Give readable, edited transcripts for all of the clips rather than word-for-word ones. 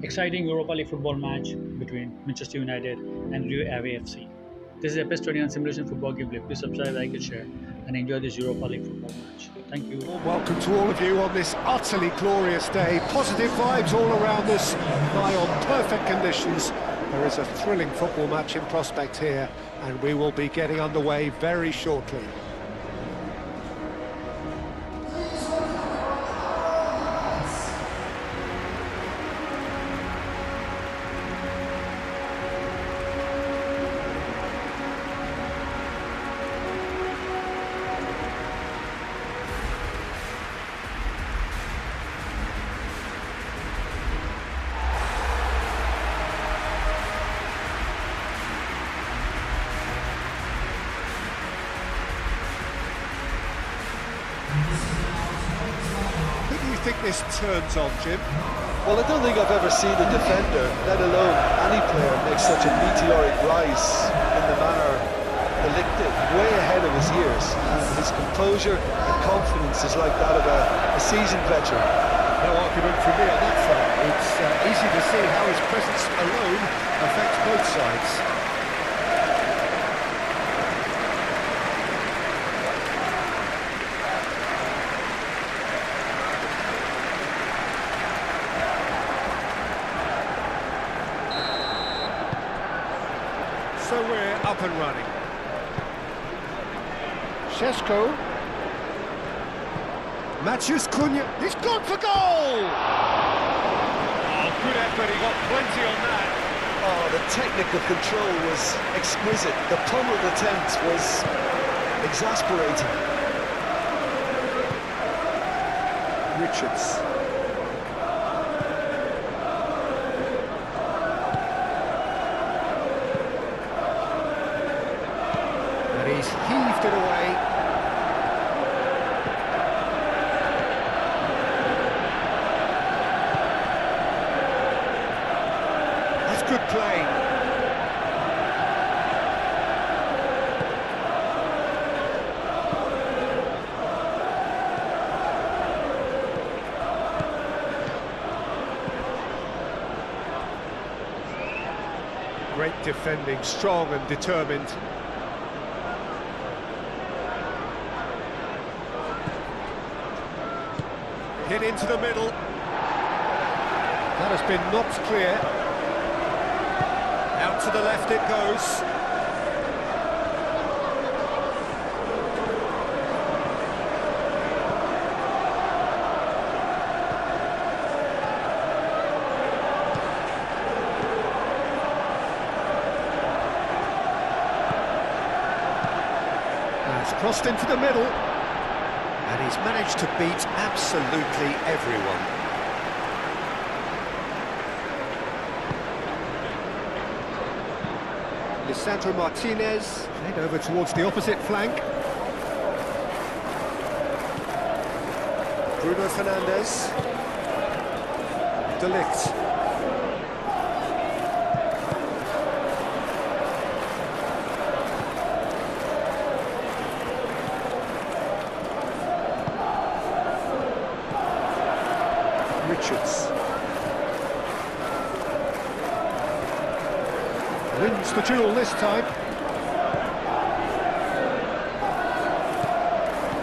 Exciting Europa League football match between Manchester United and Rio Ave FC. This is a PES 21 simulation football gameplay. Please subscribe, like, and share, and enjoy this Europa League football match. Thank you. Warm welcome to all of you on this utterly glorious day. Positive vibes all around us, nigh on perfect conditions. There is a thrilling football match in prospect here, and we will be getting underway very shortly. Who do you think this turns on, Jim? Well, I don't think I've ever seen a defender, let alone any player, make such a meteoric rise in the manner Delict did, way ahead of his years. His composure and confidence is like that of a seasoned veteran. No argument from me on that front. It's easy to see how his presence alone affects both sides. So we're up and running. Šeško. Matheus Cunha. He's gone for goal! Oh, good effort. He got plenty on that. Oh, the technical control was exquisite. The pummeled attempt was exasperating. Richards. And he's heaved it away. That's good play. Great defending, strong and determined. Hit into the middle. That has been knocked clear. Out to the left it goes. It's crossed into the middle. And he's managed to beat absolutely everyone. Lisandro Martinez, played over towards the opposite flank. Bruno Fernandes. Delict. Richards wins the duel this time.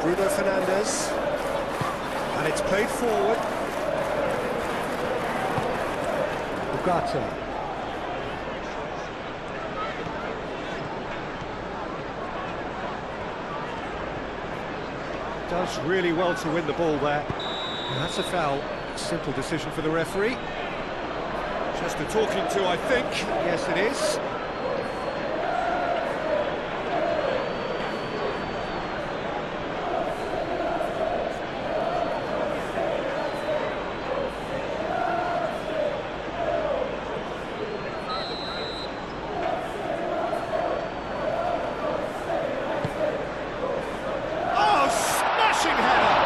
Bruno Fernandes, and it's played forward. Ugarte. Does really well to win the ball there. And that's a foul. Simple decision for the referee. Just a talking to, I think. Yes, it is. Oh, smashing header!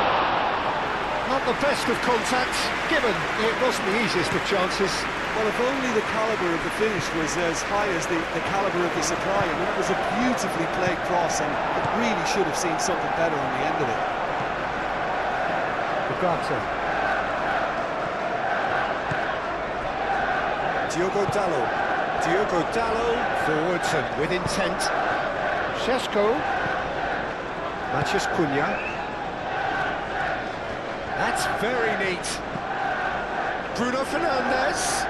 Not the best of contacts, given it wasn't the easiest of chances. Well, if only the calibre of the finish was as high as the calibre of the supply. I mean, it was a beautifully played cross, and it really should have seen something better on the end of it. Ugarte. Diogo Dallo. Diogo Dallo forwards and with intent. Šeško. Matías Cunha. That's very neat. Bruno Fernandes.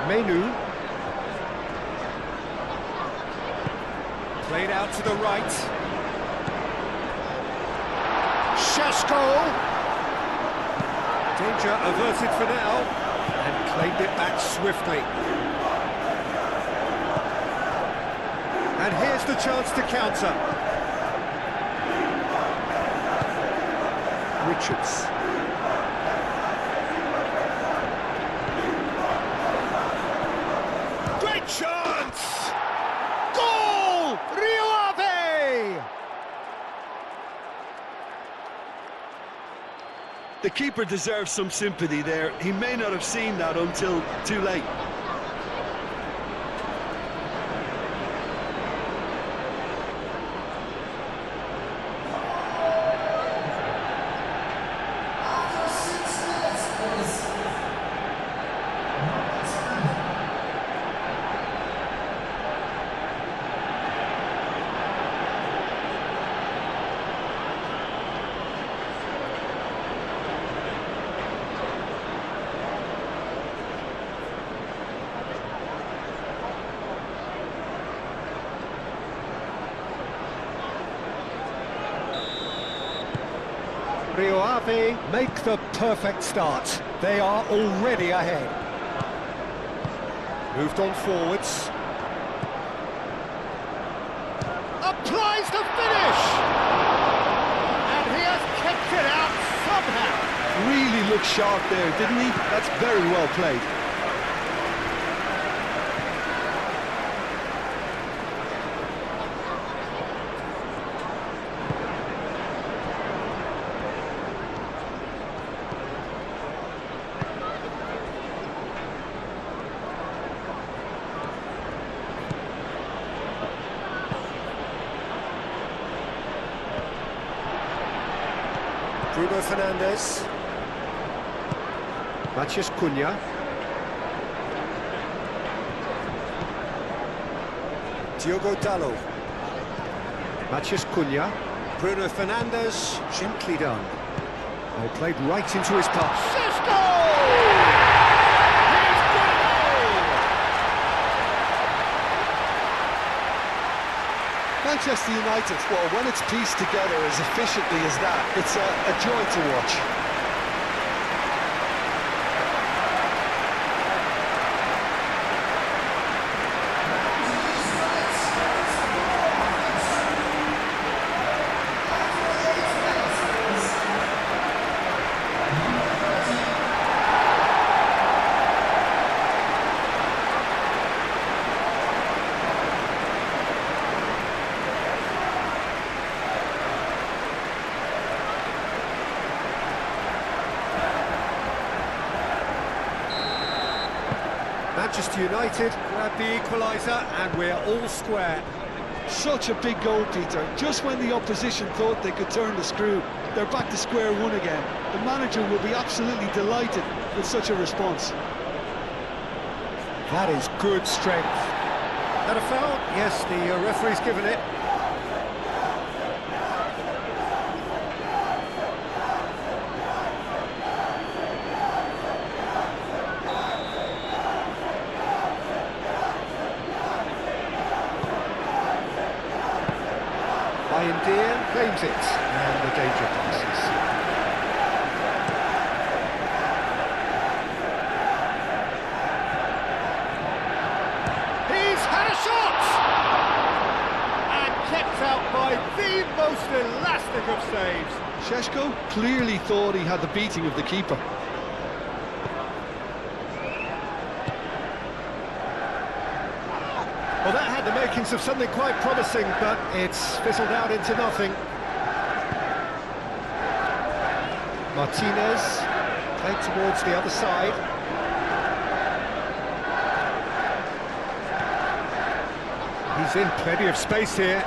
Menu. Played out to the right. Šeško. Danger averted for now, and claimed it back swiftly. And here's the chance to counter. Richards. Great chance! Goal! Rio Ave! The keeper deserves some sympathy there. He may not have seen that until too late. Rio Ave make the perfect start. They are already ahead. Moved on forwards. Applies the finish! And he has kept it out somehow. Really looked sharp there, didn't he? That's very well played. Bruno Fernandes. Matías Cunha. Diogo Dallo. Matías Cunha. Bruno Fernandes. Gently done. Oh, played right into his path. Šeško! He's got it all! Manchester United, well, when it's pieced together as efficiently as that, it's a joy to watch. Manchester United grab the equaliser and we're all square. Such a big goal, Peter. Just when the opposition thought they could turn the screw, they're back to square one again. The manager will be absolutely delighted with such a response. That is good strength. That a foul? Yes, the referee's given it. India claims it, and the danger passes. He's had a shot! And kept out by the most elastic of saves. Šeško clearly thought he had the beating of the keeper. Well, that had the makings of something quite promising, but it's fizzled out into nothing. Martinez played towards the other side. He's in plenty of space here.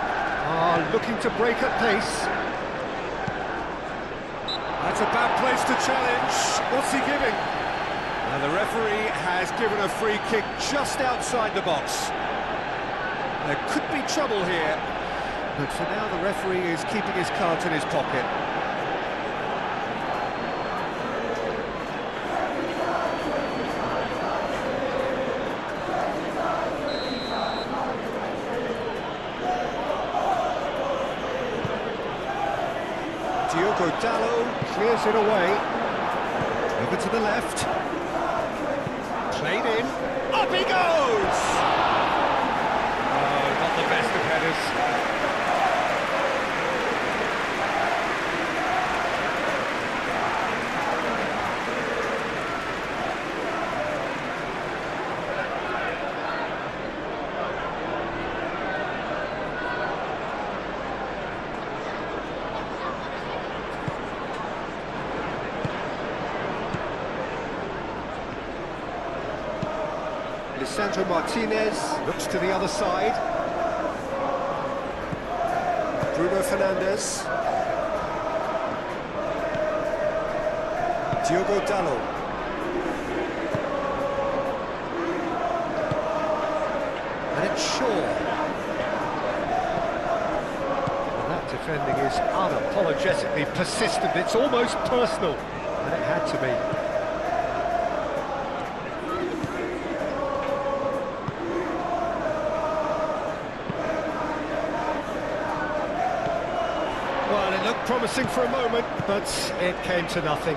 Looking to break at pace. That's a bad place to challenge. What's he giving? And the referee has given a free kick just outside the box. There could be trouble here, but for now the referee is keeping his cards in his pocket. Diogo Dallo clears it away. Over to the left. Played in. Up he goes! Oh, not the best of headers. Lisandro Martinez looks to the other side. Bruno Fernandes. Diogo Dallo. And it's Shaw. Well, that defending is unapologetically persistent. It's almost personal, and it had to be. Well, it looked promising for a moment, but it came to nothing.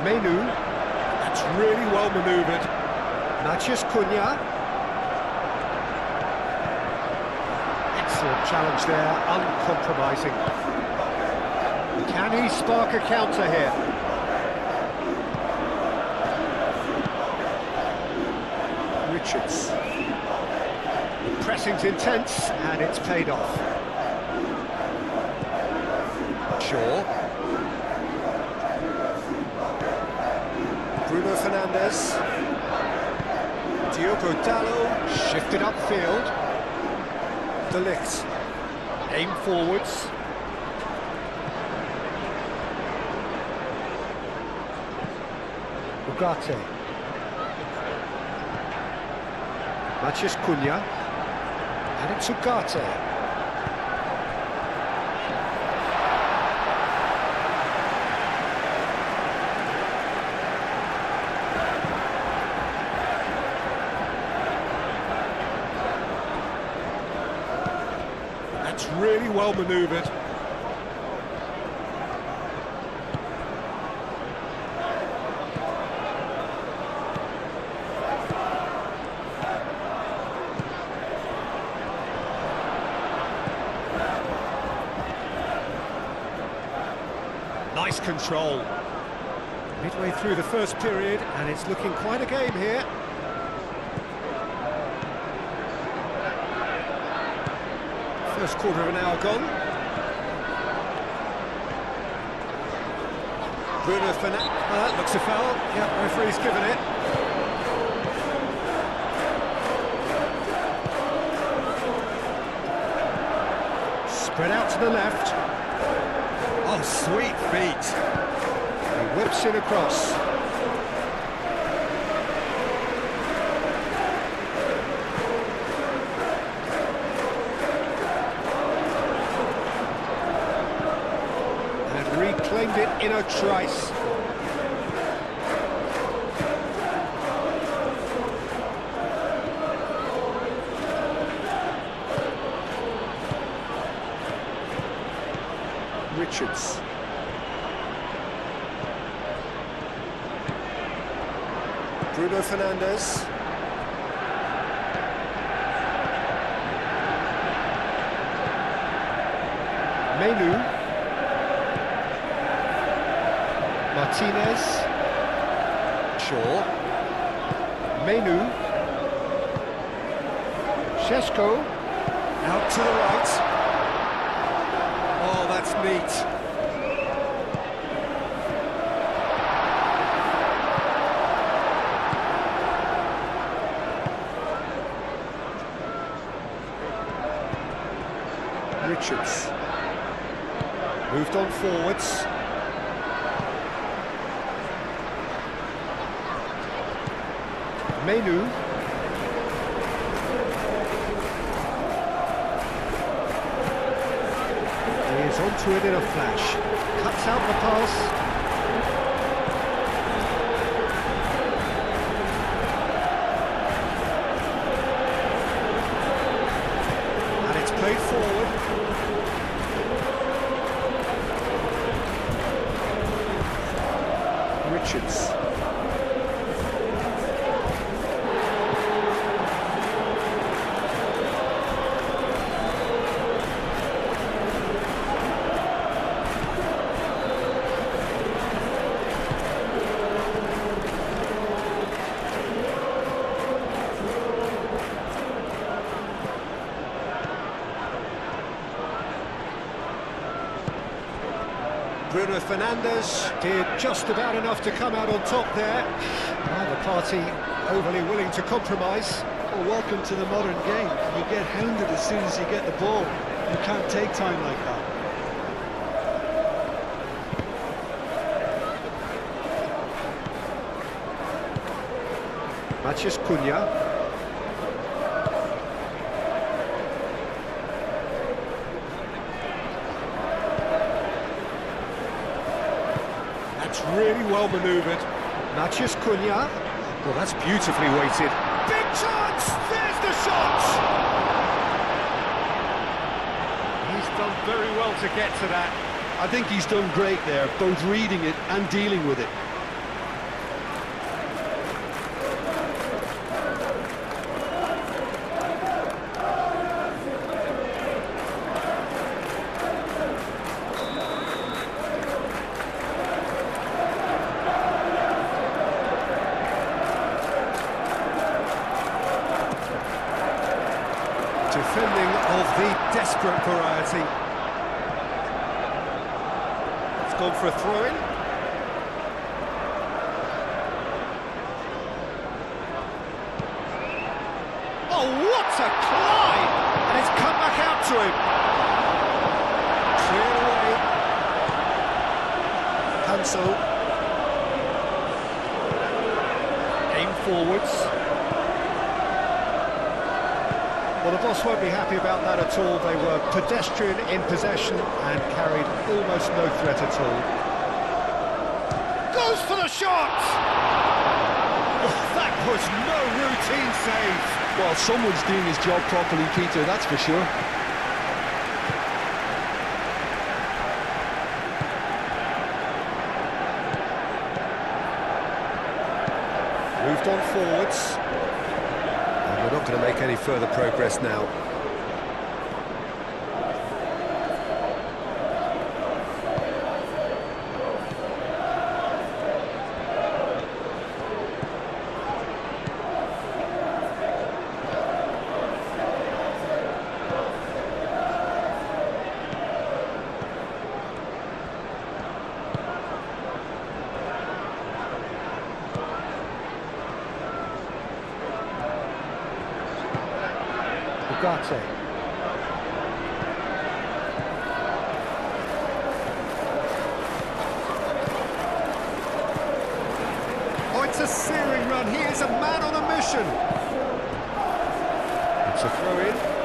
Menu, that's really well manoeuvred. Matheus Cunha. Excellent challenge there, uncompromising. Can he spark a counter here? Richards. Pressing's intense, and it's paid off. Shaw. Bruno Fernandes. Diogo Dallo, shifted upfield. De Ligt. Aim forwards. Ugarte. Matheus Cunha. And it's Ugarte. That's really well manoeuvred. Nice control. Midway through the first period, and it's looking quite a game here. First quarter of an hour gone. Bruno Fernandes. That looks a foul. Yeah, referee's given it. Spread out to the left. Oh, sweet feet. He whips it across. And reclaimed it in a trice. Richards. Bruno Fernandes. Menu. Martinez. Shaw. Menu. Šeško. Out to the right. Oh, that's neat. Richards. Moved on forwards. Menu. He is onto it in a flash. Cuts out the pass. Played forward. Richards. Bruno Fernandes did just about enough to come out on top there. Neither party overly willing to compromise. Well, welcome to the modern game. You get hounded as soon as you get the ball. You can't take time like that. Matheus Cunha. That's really well manoeuvred. Matheus Cunha. Well, that's beautifully weighted. Big chance! There's the shot! He's done very well to get to that. I think he's done great there, both reading it and dealing with it. Defending of the desperate variety. It's gone for a throw-in. Oh, what a climb! And it's come back out to him. Clear away. Cancel. Aim forwards. Well, the boss won't be happy about that at all. They were pedestrian in possession and carried almost no threat at all. Goes for the shot! Oh, that was no routine save. Well, someone's doing his job properly, Peter, that's for sure. Moved on forwards. We're not going to make any further progress now. Ugarte. Oh, it's a searing run. He is a man on a mission. It's a throw-in.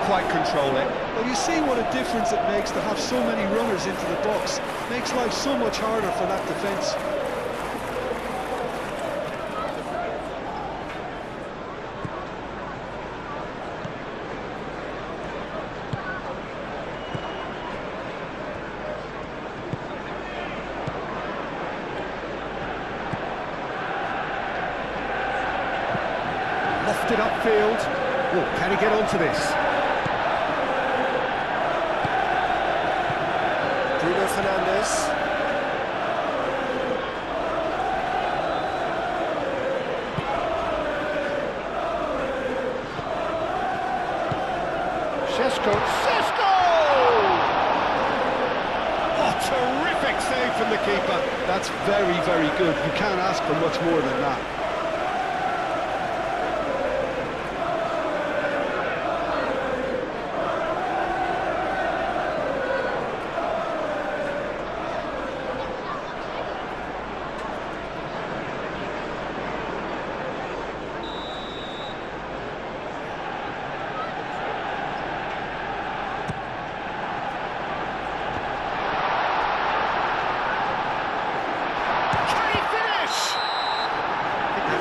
Quite control it. Well, you see what a difference it makes to have so many runners into the box. Makes life so much harder for that defence. Lofted upfield. Oh, can he get onto this? Bruno Fernandes. Šeško! Oh, terrific save from the keeper. That's very, very good. You can't ask for much more than that.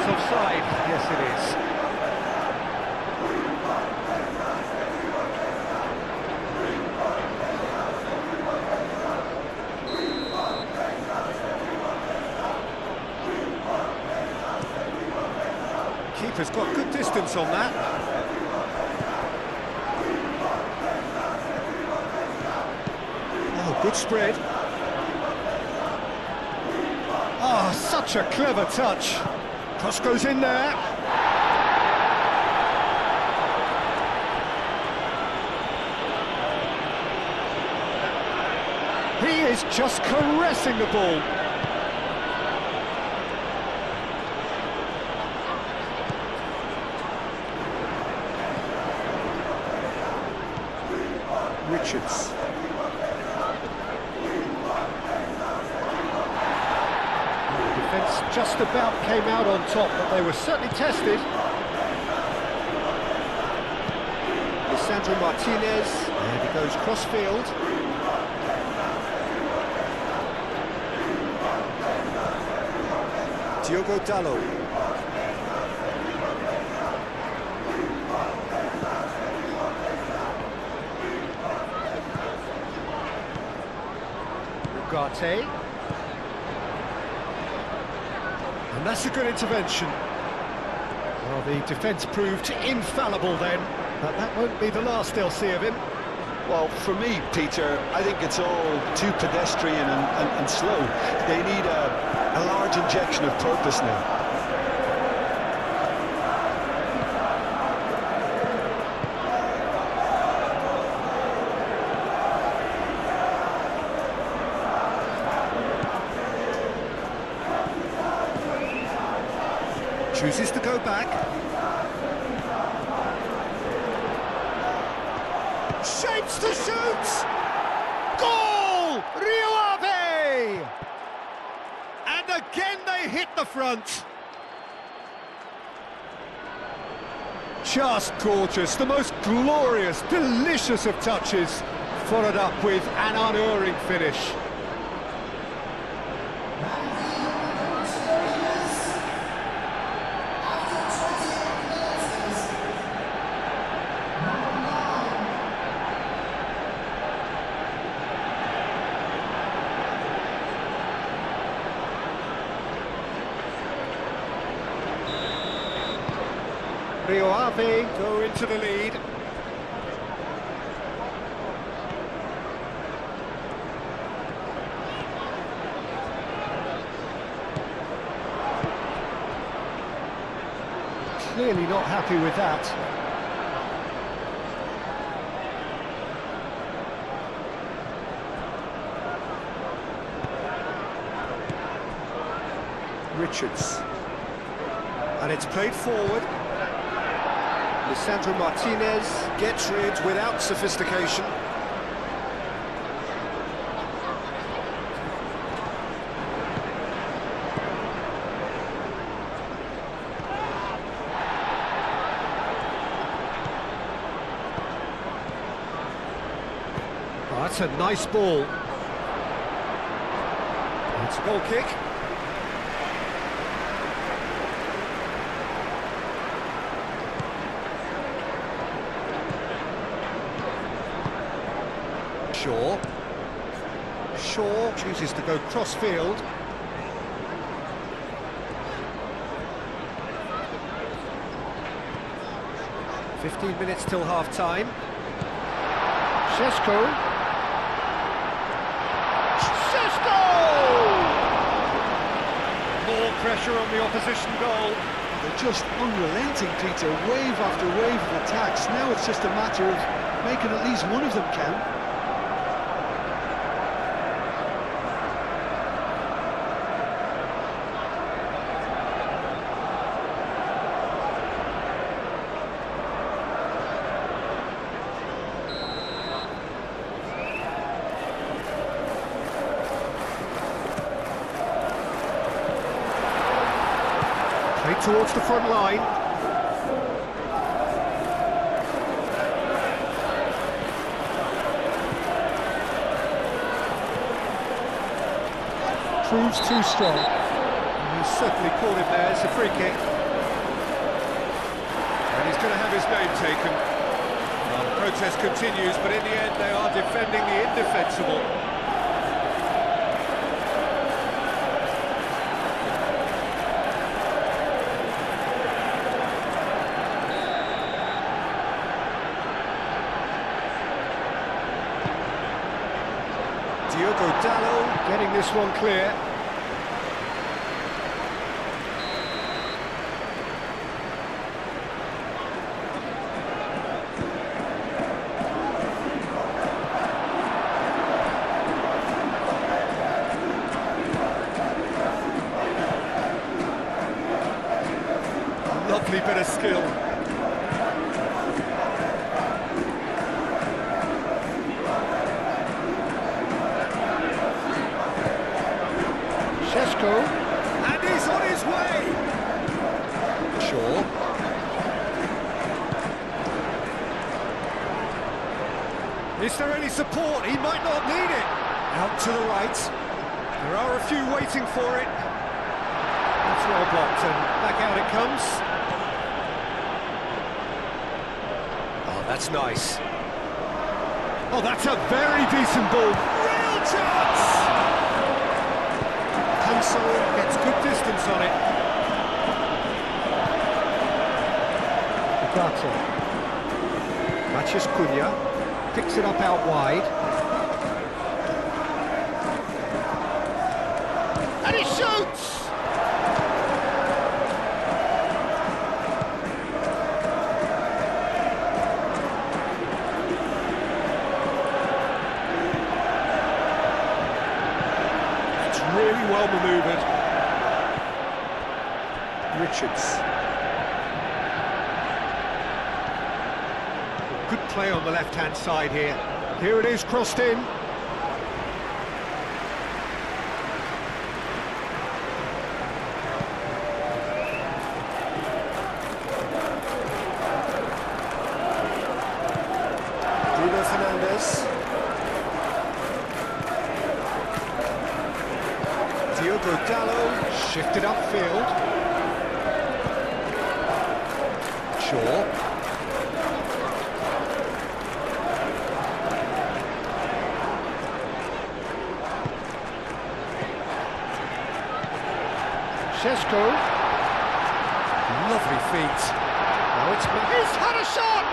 Offside, yes it is. Keeper's got good distance on that. Oh, good spread. Oh, such a clever touch. Cross goes in there. He is just caressing the ball. Richards. Defence just about came out on top, but they were certainly tested. Lisandro Martinez, and he goes cross-field. Diogo Dalot. Ugarte. And that's a good intervention. Well, the defence proved infallible then, but that won't be the last they'll see of him. Well, for me, Peter, I think it's all too pedestrian and slow. They need a large injection of purpose now. Chooses to go back. Shapes to shoot! Goal! Rio Ave! And again they hit the front. Just gorgeous, the most glorious, delicious of touches, followed up with an unerring finish. Rio Ave go into the lead. Clearly not happy with that. Richards. And it's played forward. Lisandro Martinez gets rid without sophistication. Oh, that's a nice ball. It's a goal kick. Shaw chooses to go cross-field. "15 minutes till half-time. Šeško! More pressure on the opposition goal. They're just unrelenting, Peter. Wave after wave of attacks. Now it's just a matter of making at least one of them count. Played towards the front line. Proves too strong. He's certainly caught him there. It's a free kick. And he's going to have his name taken. Well, the protest continues, but in the end they are defending the indefensible. Diogo Dallo getting this one clear. Lovely bit of skill. And he's on his way! Shaw. Is there any support? He might not need it. Out to the right. There are a few waiting for it. That's well blocked, and back out it comes. Oh, that's nice. Oh, that's a very decent ball. Real chance! Hansel gets good distance on it. Ugarte. Mathias Cunha picks it up out wide. And he shoots! Really well manoeuvred. Richards. Good play on the left-hand side here. Here it is, crossed in. Bruno Fernandes. Diogo Dallo shifted upfield. Shaw. Šeško. Lovely feet. Now he's had a shot!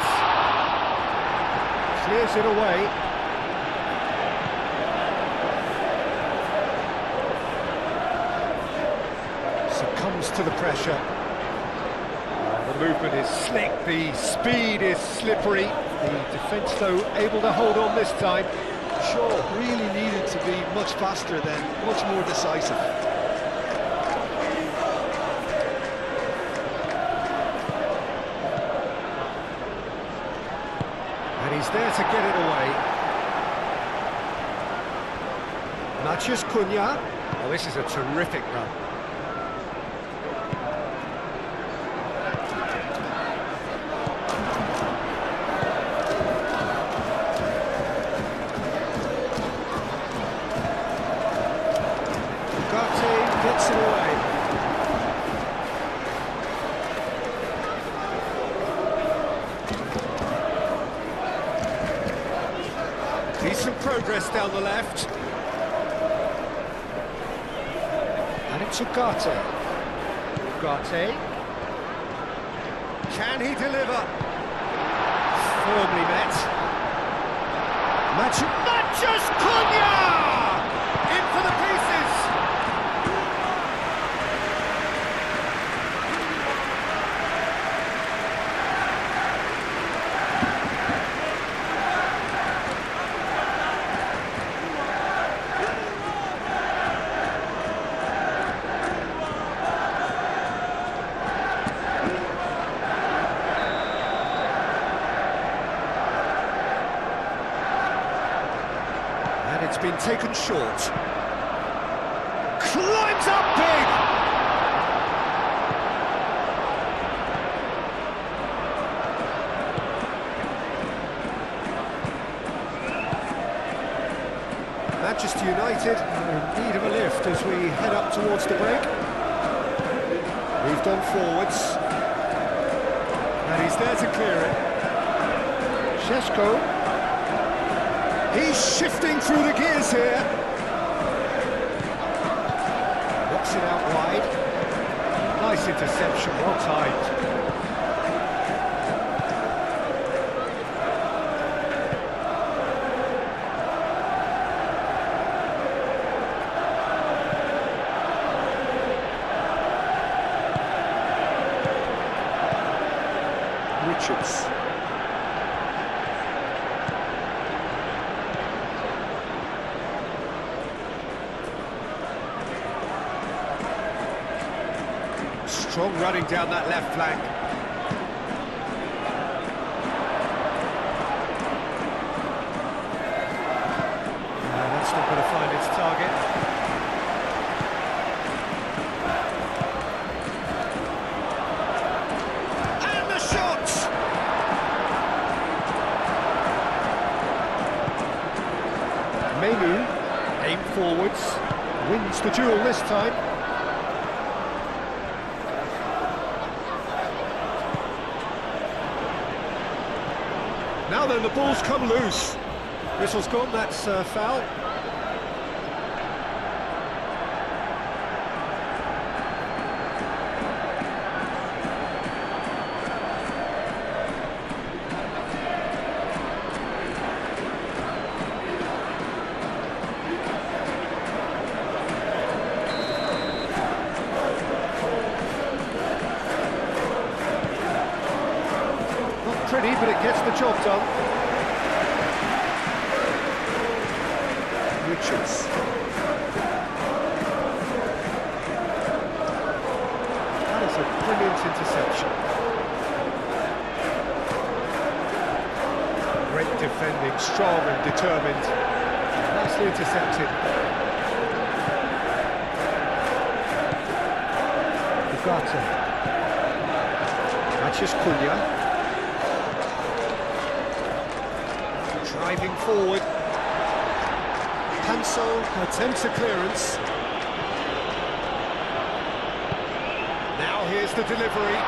Clears it away. Succumbs to the pressure. The movement is slick, the speed is slippery. The defence, though, able to hold on this time. Shaw really needed to be much faster then, much more decisive. And he's there to get it away. Mathias Cunha. Oh, this is a terrific run. Gets it away. Decent progress down the left. And it's Ugarte. Ugarte. Can he deliver? Firmly met. Mathias Cunha! In for the pieces! It's been taken short. Climbs up big! Manchester United are in need of a lift as we head up towards the break. Moved on forwards. And he's there to clear it. Šeško. He's shifting through the gears here. Knocks it out wide. Nice interception, well timed. Richards. Strong running down that left flank. That's not going to find its target. And the shot! Menu, aim forwards, wins the duel this time. Now then, the ball's come loose. Whistle's gone, that's foul. Not pretty, but it gets the job done. Richards. That is a brilliant interception. Great defending, strong and determined. Nicely intercepted. Ugarte. Matches Cunha. Driving forward. Hansel attempts a clearance. Now here's the delivery.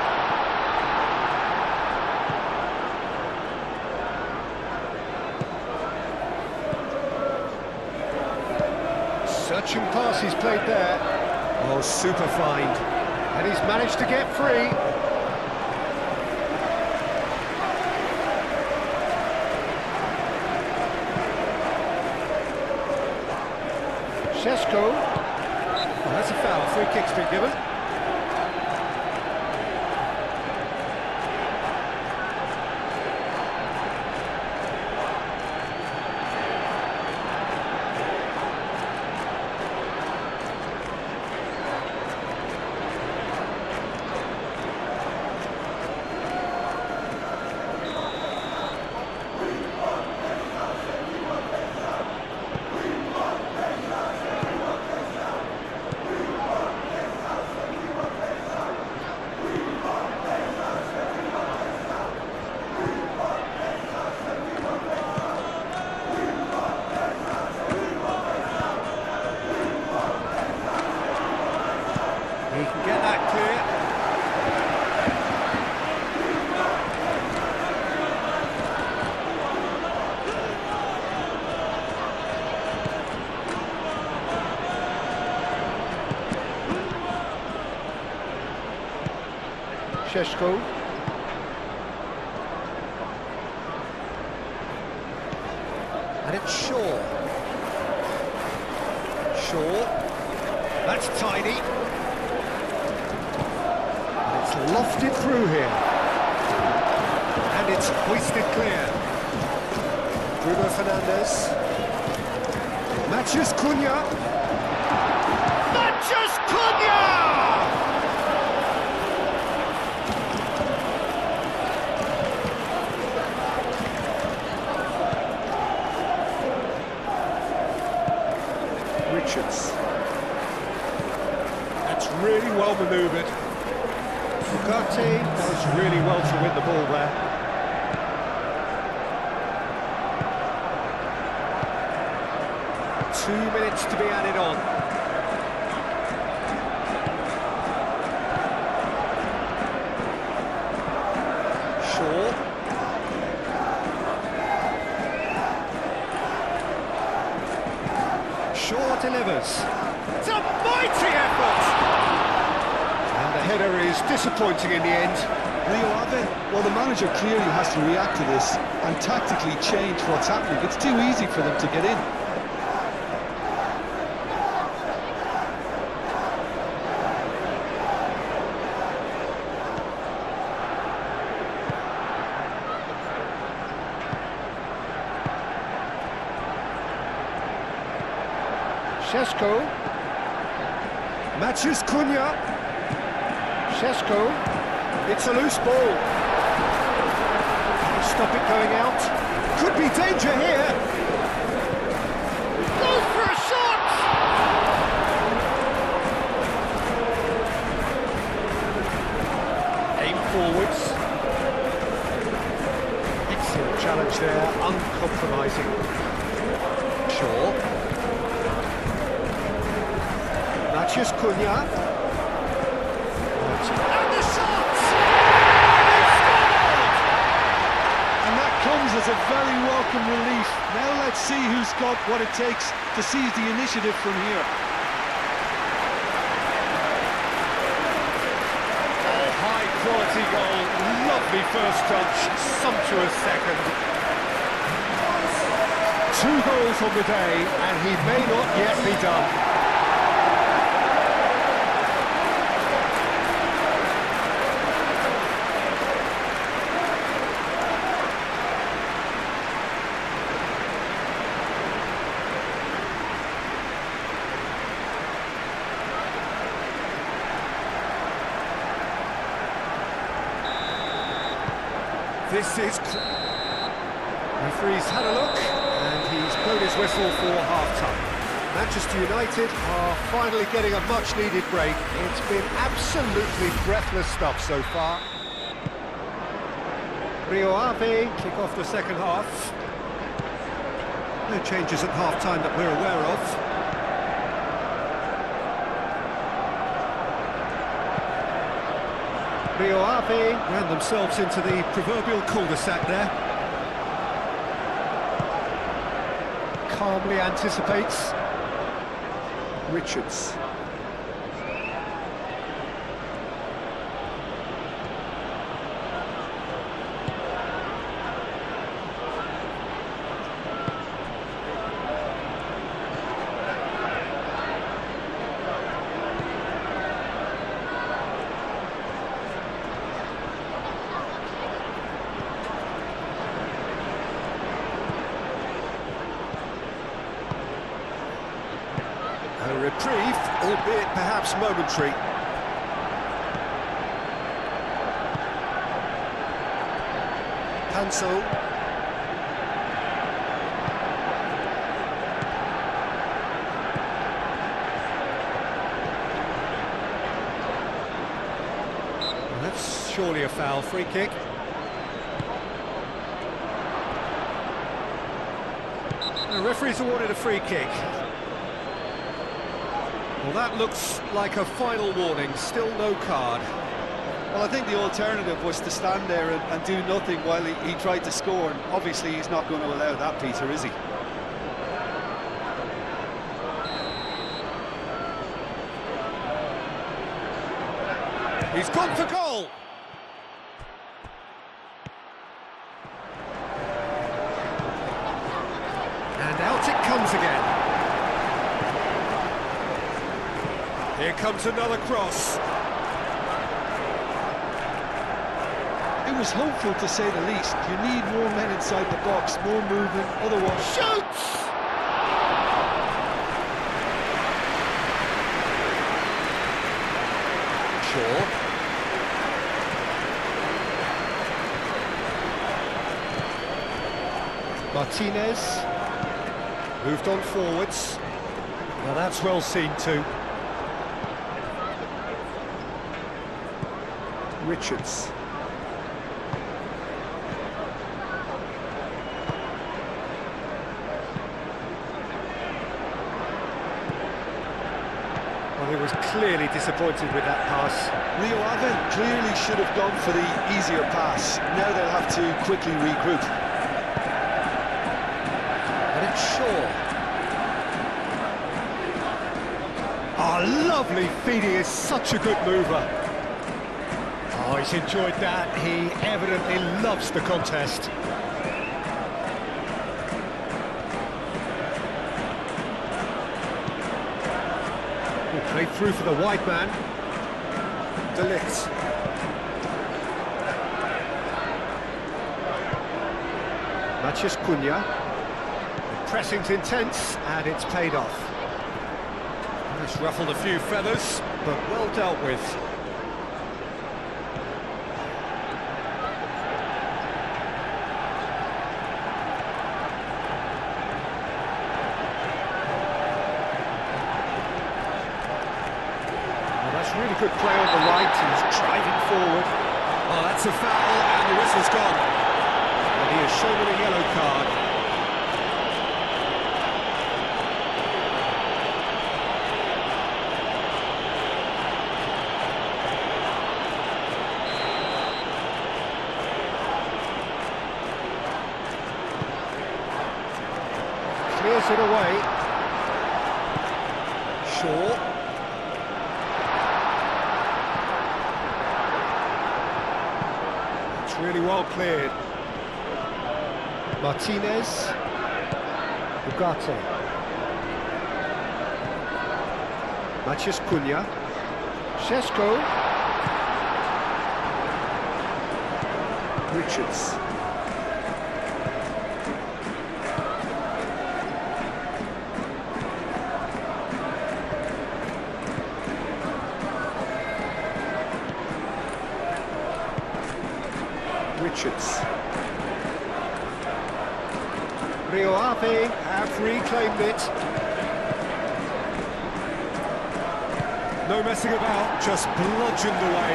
Searching pass he's played there. Oh, super find. And he's managed to get free. Šeško. Well, that's a foul. Free kick's been given. He can get that clear. Šeško. And it's Shaw. Shaw. That's tiny. And it's lofted through here. And it's hoisted clear. Bruno Fernandes. Matches Cunha. Matches Cunha! Ugarte does really well to win the ball there. Minutes to be added on. Shaw. Shaw delivers. It's a mighty effort! And the header is disappointing in the end. Rio Ave, well, the manager clearly has to react to this and tactically change what's happening. It's too easy for them to get in. Šeško. Matches Cunha. Šeško. It's a loose ball. Can he stop it going out? Could be danger here. Goes for a shot! Aim forwards. Excellent challenge there, uncompromising. Shaw. Matches Cunha. And the shot! And that comes as a very welcome relief. Now let's see who's got what it takes to seize the initiative from here. Oh, high quality goal, lovely first touch, sumptuous second. 2 goals on the day, and he may not yet be done. This is... Referee's had a look, and he's blown his whistle for half-time. Manchester United are finally getting a much-needed break. It's been absolutely breathless stuff so far. Rio Ave kick off the second half. No changes at half-time that we're aware of. Rio Ave ran themselves into the proverbial cul-de-sac there. Calmly anticipates. Richards. A reprieve, albeit perhaps momentary. Cancel. That's surely a foul, free kick. The referee's awarded a free kick. Well, that looks like a final warning, still no card. Well, I think the alternative was to stand there and do nothing while he tried to score, and obviously he's not going to allow that, Peter, is he? He's gone for goal! And out it comes again. Here comes another cross. It was hopeful, to say the least. You need more men inside the box, more movement, otherwise... Shoots! Shaw. Martinez. Moved on forwards. Well, that's well seen too. Richards. Well, he was clearly disappointed with that pass. Rio Ave clearly should have gone for the easier pass. Now they'll have to quickly regroup. And it's Shaw. Oh, lovely feeding, is such a good mover. Oh, he's enjoyed that. He evidently loves the contest. He played through for the wide man. De Ligt. Matheus Cunha. The pressing's intense, and it's paid off. It's ruffled a few feathers, but well dealt with. Well, that's really good play on the right. He's driving forward. Oh, that's a foul, and the whistle's gone. And he has shown him a yellow card. Clears it away. Shaw. It's really well cleared. Martinez. Ugarte. Matheus Cunha. Šeško. Richards. Richards. Rio Ave have reclaimed it. No messing about, just bludgeoned away.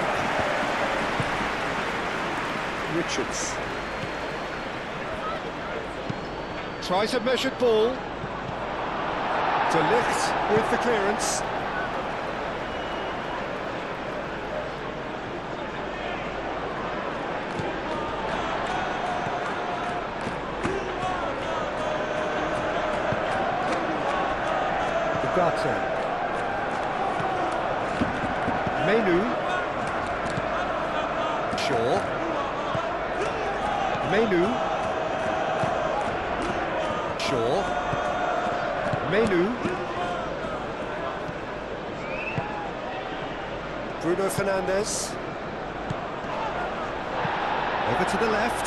Richards. Tries a measured ball. De Ligt with the clearance. Ugarte. Menu. Shaw. Menu. Shaw. Menu. Bruno Fernandes. Over to the left.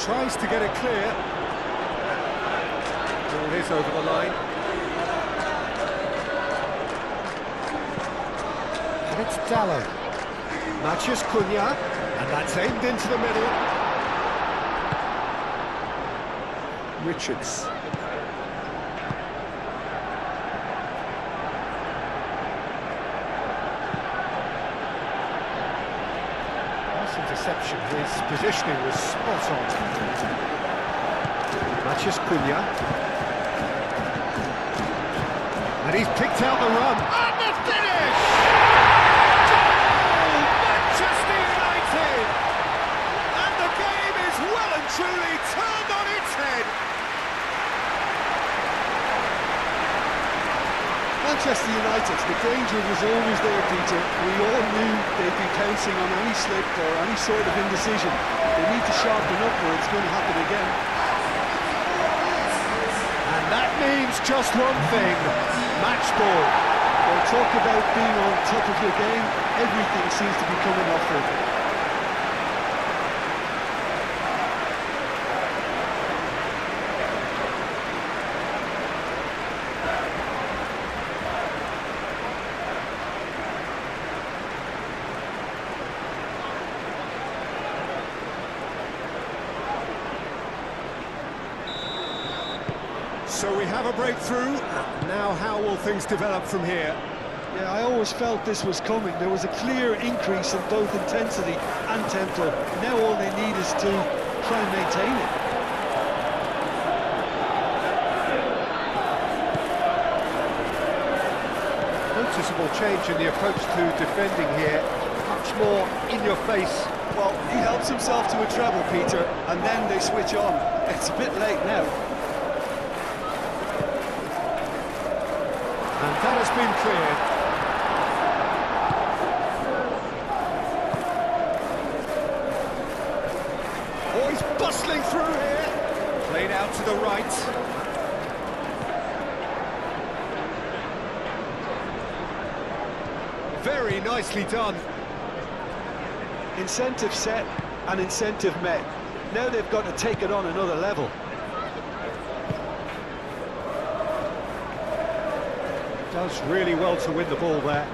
Tries to get it clear. Ball is over the line. And it's Dallo. Matheus Cunha. And that's aimed into the middle. Richards. Nice interception. His positioning was spot on. Matheus Cunha. And he's picked out the run. And the finish! Goal! Manchester United! And the game is well and truly turned on its head. Manchester United, the danger was always there, Peter. We all knew they'd be pouncing on any slip or any sort of indecision. They need to sharpen up or it's going to happen again. And that means just one thing, match ball. Well, talk about being on top of your game, everything seems to be coming off it. So we have a breakthrough. Now how will things develop from here? Yeah, I always felt this was coming. There was a clear increase in both intensity and tempo. Now all they need is to try and maintain it. Noticeable change in the approach to defending here. Much more in your face. Well, he helps himself to a treble, Peter, and then they switch on. It's a bit late now. And that has been cleared. Oh, he's bustling through here. Played out to the right. Very nicely done. Incentive set and incentive met. Now they've got to take it on another level. Does really well to win the ball there.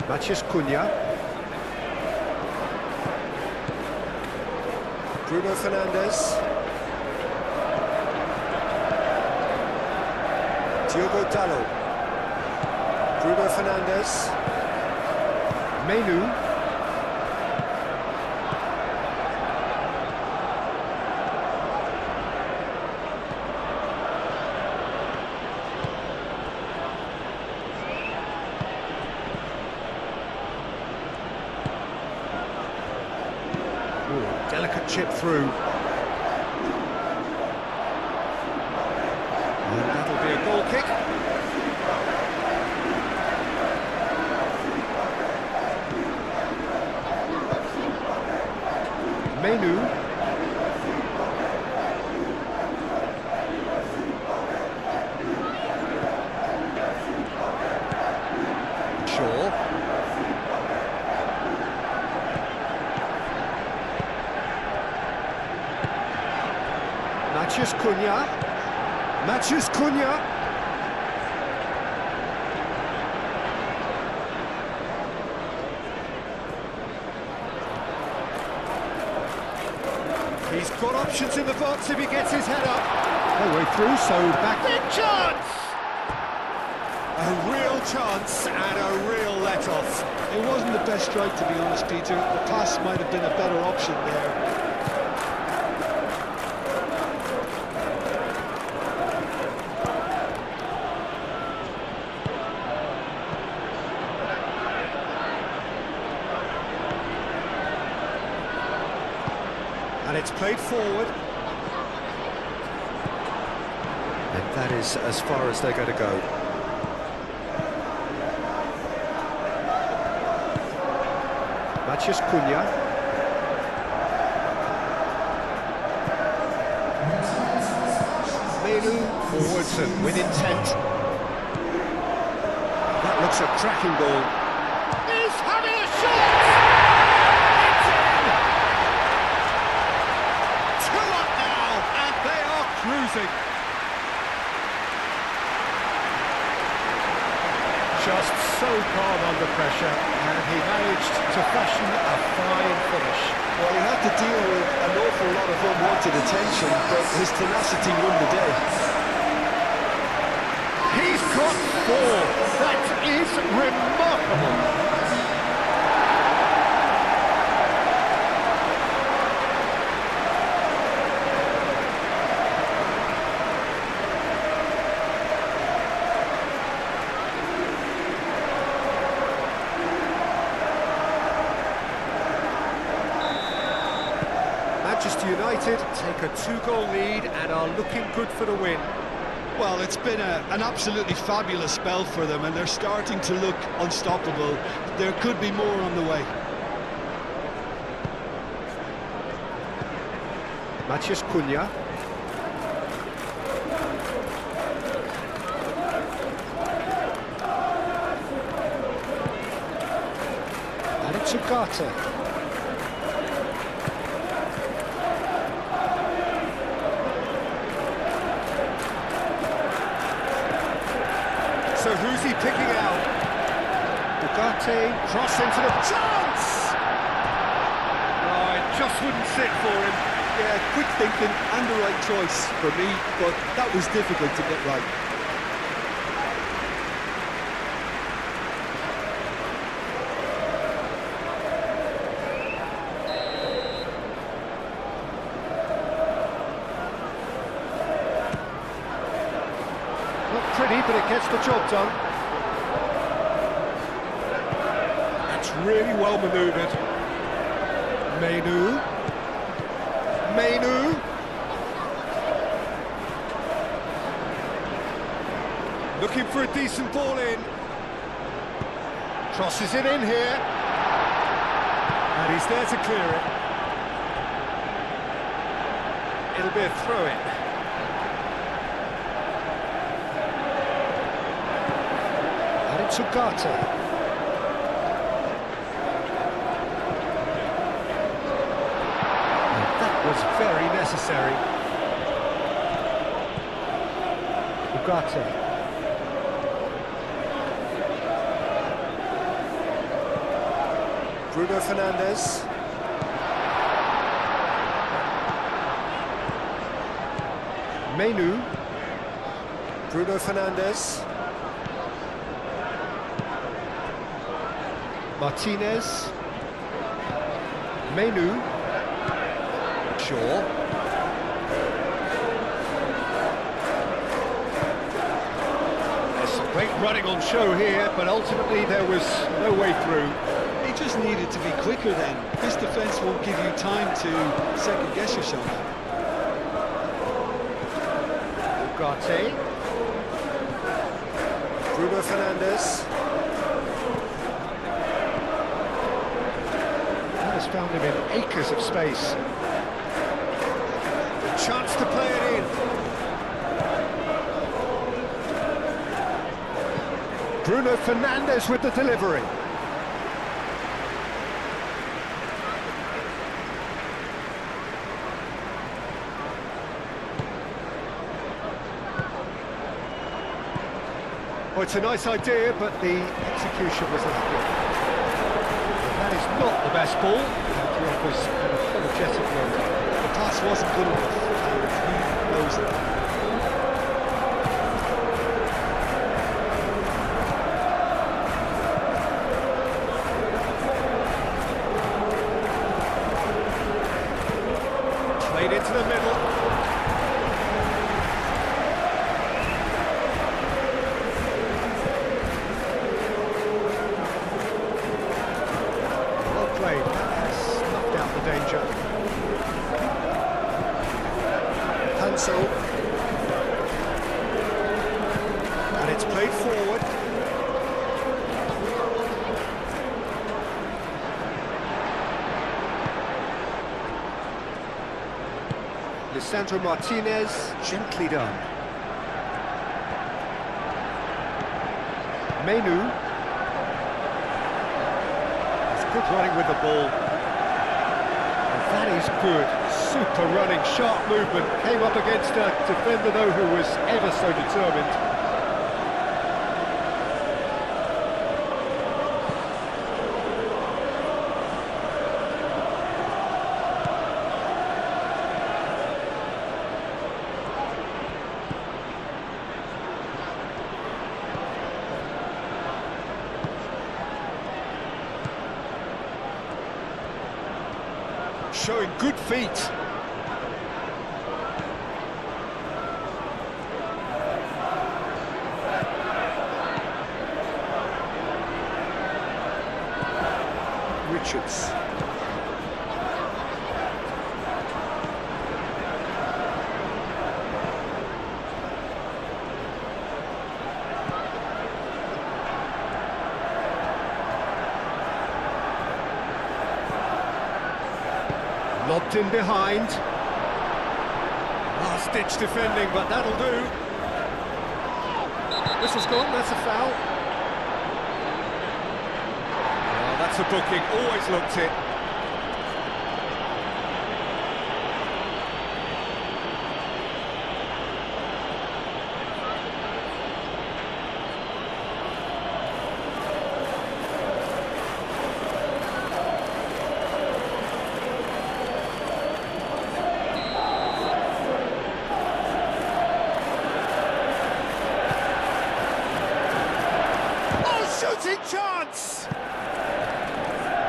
Matheus Cunha. Bruno Fernandes. Diogo Dalot. Bruno Fernandes. Menu. Ooh, delicate chip through. And that'll be a goal kick. Menu. Shaw. Matheus Cunha. Matheus Cunha. He's got options in the box if he gets his head up. No way through, so back. Big chance! A real chance and a real let-off. It wasn't the best strike, to be honest, Peter. The pass might have been a better option there. And it's played forward. And that is as far as they're going to go. Matheus Cunha. Menu forwards and with intent. That looks a cracking ball. He's having a shot! Cruising. Just so calm under pressure, and he managed to fashion a fine finish. Well, he had to deal with an awful lot of unwanted attention, but his tenacity won the day. He's got four. That is remarkable. Manchester United take a two-goal lead and are looking good for the win. Well, it's been an absolutely fabulous spell for them, and they're starting to look unstoppable. There could be more on the way. Matheus Cunha. And it's Ugarte. So who's he picking out? Ugarte, cross into the chance! Oh, it just wouldn't sit for him. Yeah, quick thinking and the right choice for me, but that was difficult to get right. but it gets the job done. That's really well manoeuvred. Mainu. Looking for a decent ball in. Crosses it in here. And he's there to clear it. It'll be a throw-in. And it's Ugarte. And that was very necessary. Ugarte. Bruno Fernandes. Mainu. Bruno Fernandes. Martinez. Mainu. Shaw. There's some great running on show here, but ultimately there was no way through. He just needed to be quicker then. This defence won't give you time to second-guess yourself. Ugarte. Bruno Fernandes. That has found him in acres of space. A chance to play it in. Bruno Fernandes with the delivery. Well, it's a nice idea, but the execution was left good. That is not the best ball, and he offers an apologetic note. The pass wasn't good enough, and he knows it. Played into the middle. Played. That has snuffed out the danger. Hansel. And it's played forward. Lisandro Martinez, gently done. Mainu. Good running with the ball. And that is good. Super running, sharp movement. Came up against a defender, though, who was ever so determined. Showing good feet. Richards. Lobbed in behind. Last-ditch defending, but that'll do. This has gone, that's a foul. Oh, that's a booking, always looked it. Shooting chance!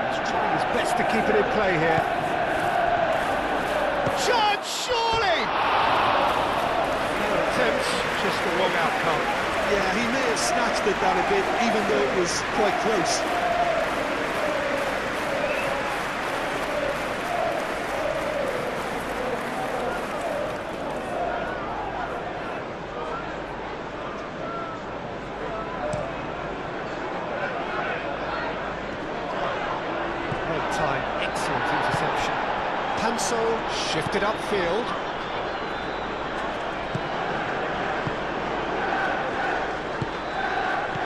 He's trying his best to keep it in play here. Chance, surely! Fair attempts, just the wrong outcome. Yeah, he may have snatched at that a bit, even though it was quite close. Well timed, excellent interception. Panso shifted upfield.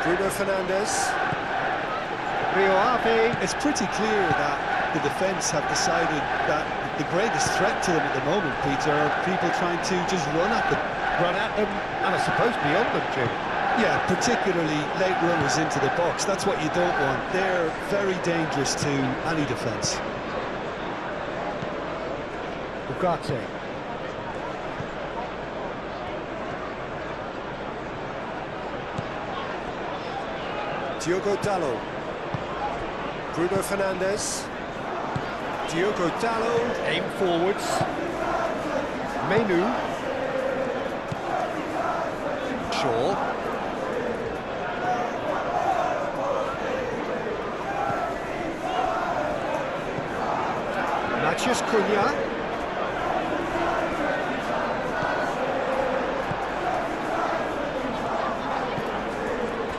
Bruno Fernandes. Rio Ave. It's pretty clear that the defence have decided that the greatest threat to them at the moment, Peter, are people trying to just run at them. Run at them, and I suppose beyond them, Jim. Yeah, particularly late runners into the box. That's what you don't want. They're very dangerous to any defence. Ugarte. Diogo Dalot. Bruno Fernandes. Diogo Dalot. Aim forwards. Menu. Shaw. Matheus Cunha.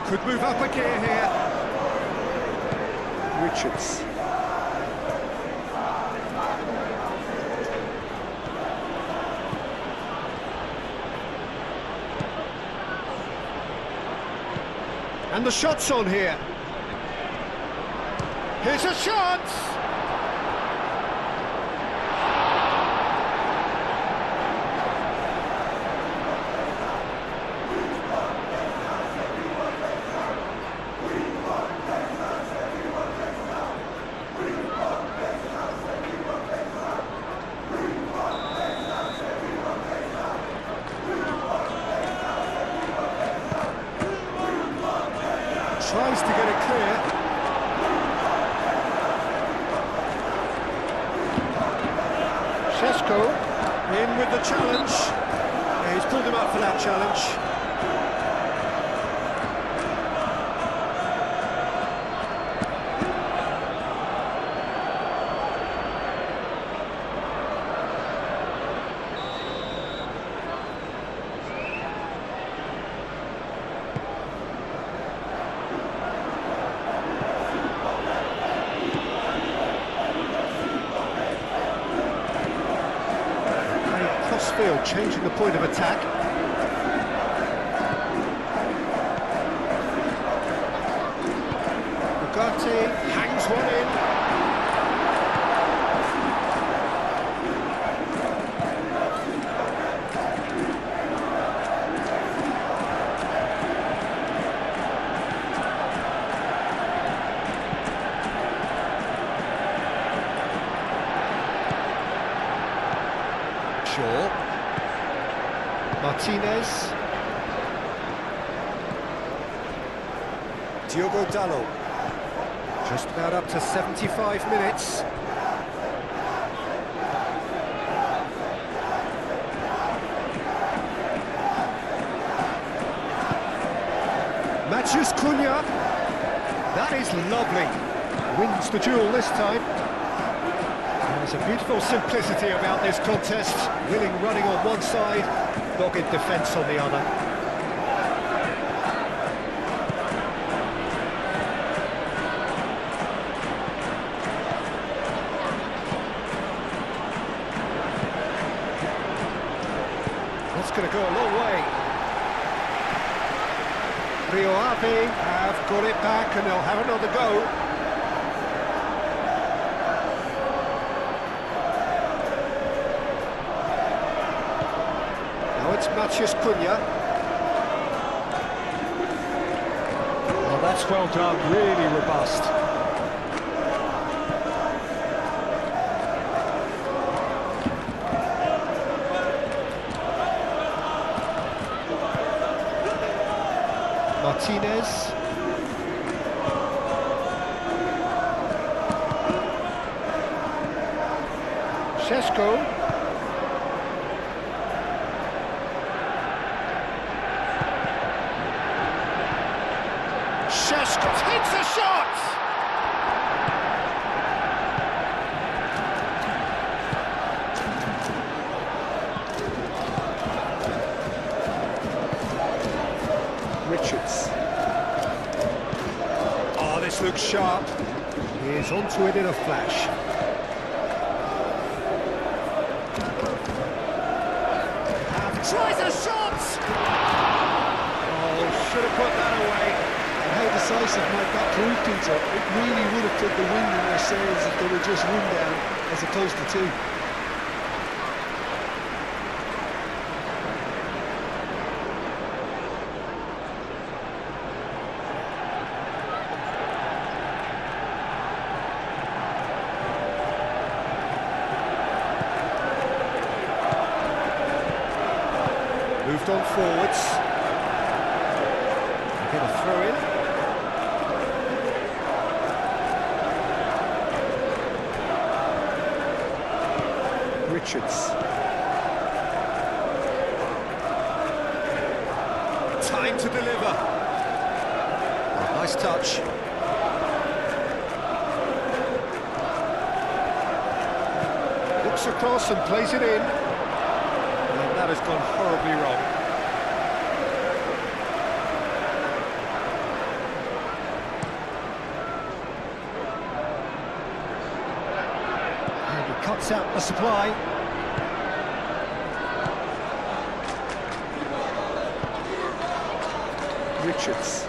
Could move up a gear here. Richards. And the shot's on here. Here's a shot! Tries to get it clear. Šeško in with the challenge. Yeah, he's pulled him up for that challenge. Field changing the point of attack. Ugarte hangs one in. Shaw. Martinez. Diogo Dalot. Just about up to 75 minutes. Matheus Cunha. That is lovely. Wins the duel this time. There's a beautiful simplicity about this contest. Willing running on one side, dogged defence on the other. That's going to go a long way. Rio Ave have got it back and they'll have another go. It's Matheus Cunha. Well, that's well done, really robust. Martinez. Šeško. looks sharp. He is onto it in a flash. And tries a shot! Oh, should have put that away. And how decisive might that prove, Peter? It really would have put the wind in their sails if they were just one down as opposed to two. Moved on forwards. They get a throw in. Richards. Time to deliver. Oh, nice touch. Looks across and plays it in. And that has gone horribly wrong. And he cuts out the supply. Richards.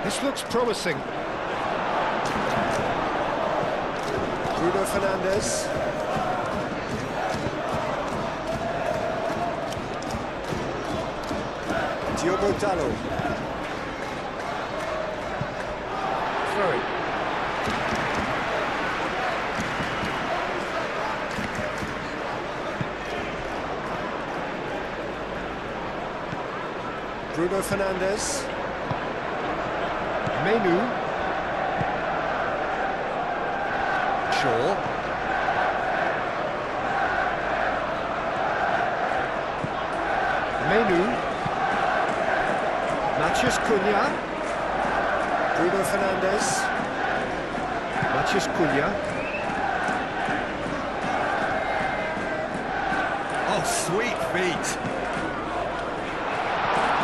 This looks promising. Bruno Fernandes. Diogo Dalot. Throw it. Bruno Fernandes. Menu. Shaw. Menu. Matheus Cunha. Bruno Fernandes. Matheus Cunha. Oh, sweet feet.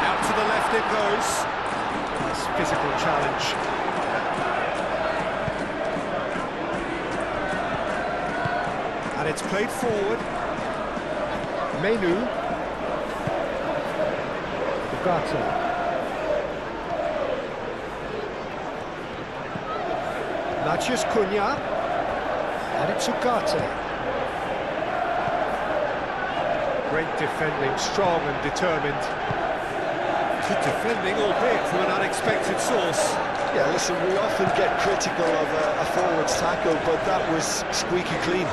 Out to the left it goes. Nice physical challenge. And it's played forward. Menu. Ugarte. Matheus Cunha. And it's Ugarte. Great defending, strong and determined. Good defending, albeit from an unexpected source. Yeah, listen, we often get critical of a forward's tackle, but that was squeaky clean.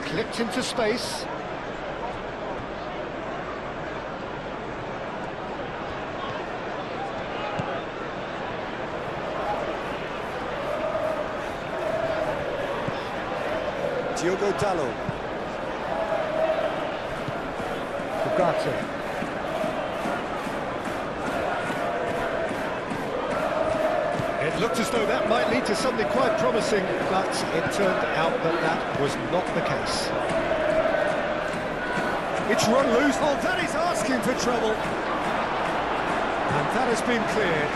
Clipped into space. Diogo Dalot. Ugarte. It looked as though that might lead to something quite promising, but it turned out that that was not the case. It's run loose. Oh, that is asking for trouble. And that has been cleared.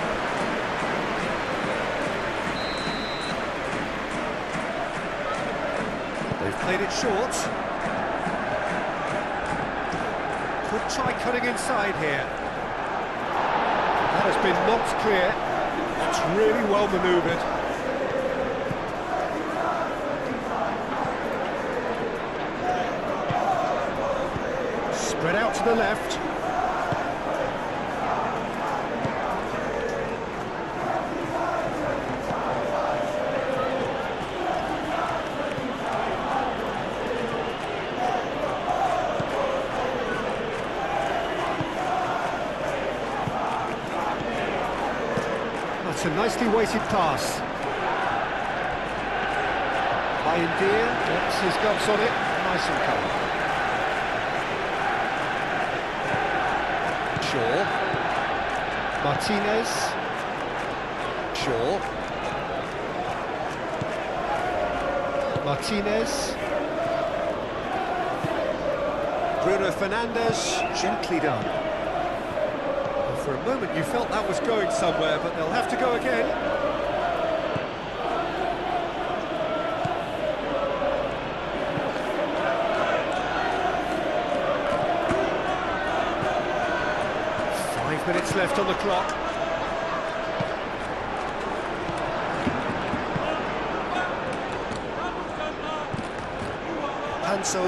They've played it short. Could try cutting inside here. That has been knocked clear. It's really well manoeuvred. Spread out to the left. That's a nicely weighted pass. By India, gets his gloves on it, nice and cold. Martinez. Shaw. Martinez. Bruno Fernandes, gently done. And for a moment you felt that was going somewhere, but they'll have to go again. Minutes left on the clock. Hansel.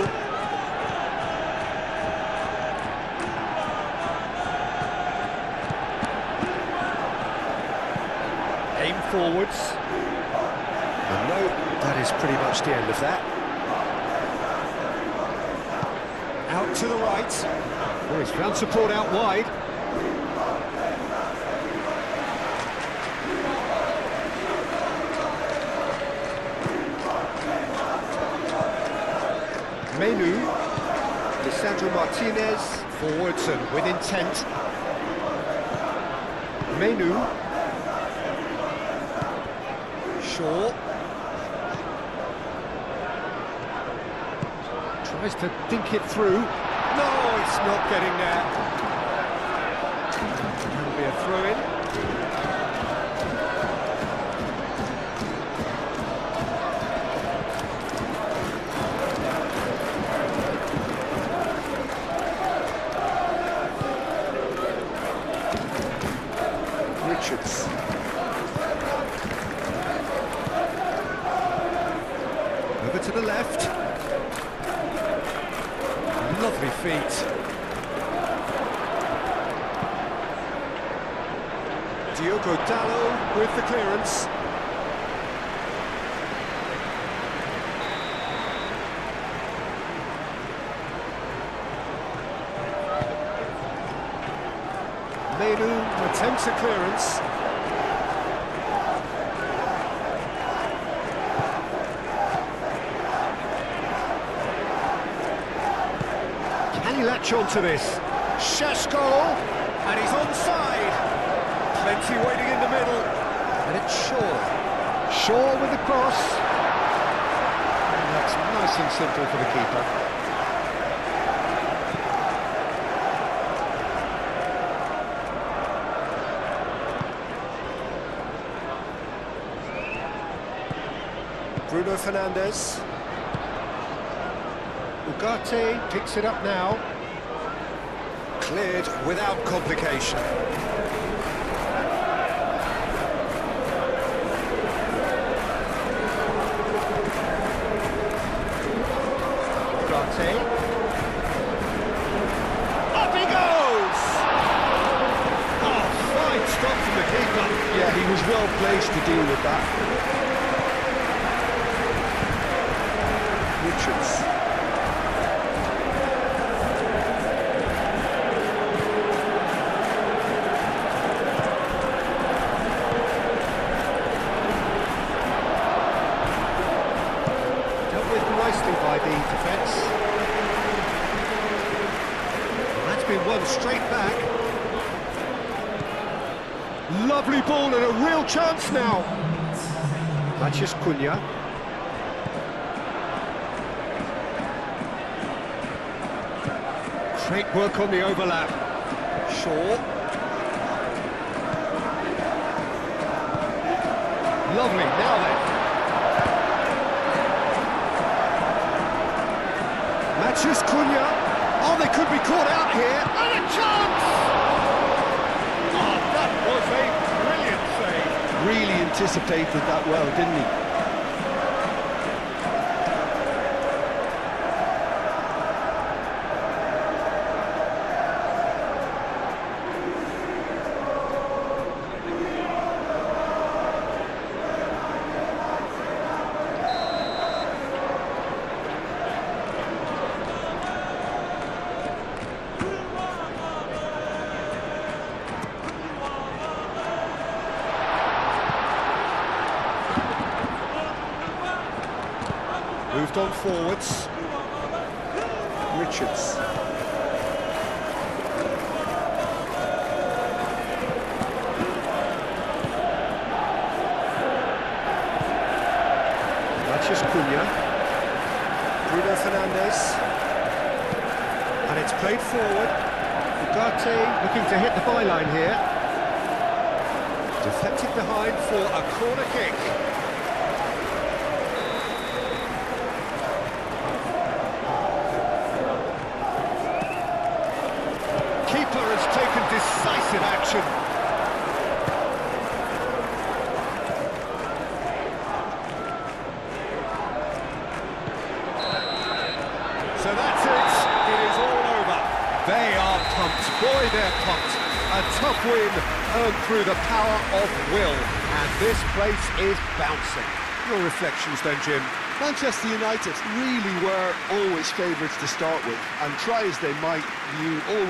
Aim forwards. And no, that is pretty much the end of that. Out to the right. Oh, he's found support out wide. Menu, Lisandro Martinez, forwards and with intent. Menu, Shaw, tries to think it through. No, it's not getting there. That'll be a throw-in. Over to the left. Lovely feet. Diogo Dallo with the clearance. Menu attempts a clearance. Can he latch onto this? Šeško, and he's onside. Plenty waiting in the middle, and it's Shaw. Shaw with the cross. And that's nice and simple for the keeper. Bruno Fernandes. Ugarte picks it up now. Cleared without complication. Ugarte. Up he goes! Oh, fine stop from the keeper. Yeah, he was well placed to deal with that. Richards. By the defence. And that's been won straight back. Lovely ball and a real chance now. Matheus Cunha. Great work on the overlap. Shaw. Lovely, now then. Matheus Cunha. Oh, they could be caught out here. And a chance! Oh, that was a brilliant save. Really anticipated that well, didn't he? Moved on forwards. Richards. And it's played forward. Ugarte looking to hit the byline here. Deflected behind for a corner kick. Keeper has taken decisive action. So that's it. It is all over. They are pumped. Boy, they're pumped. A tough win earned through the power of will. And this place is bouncing. Your reflections then, Jim? Manchester United really were always favourites to start with, and try as they might, you always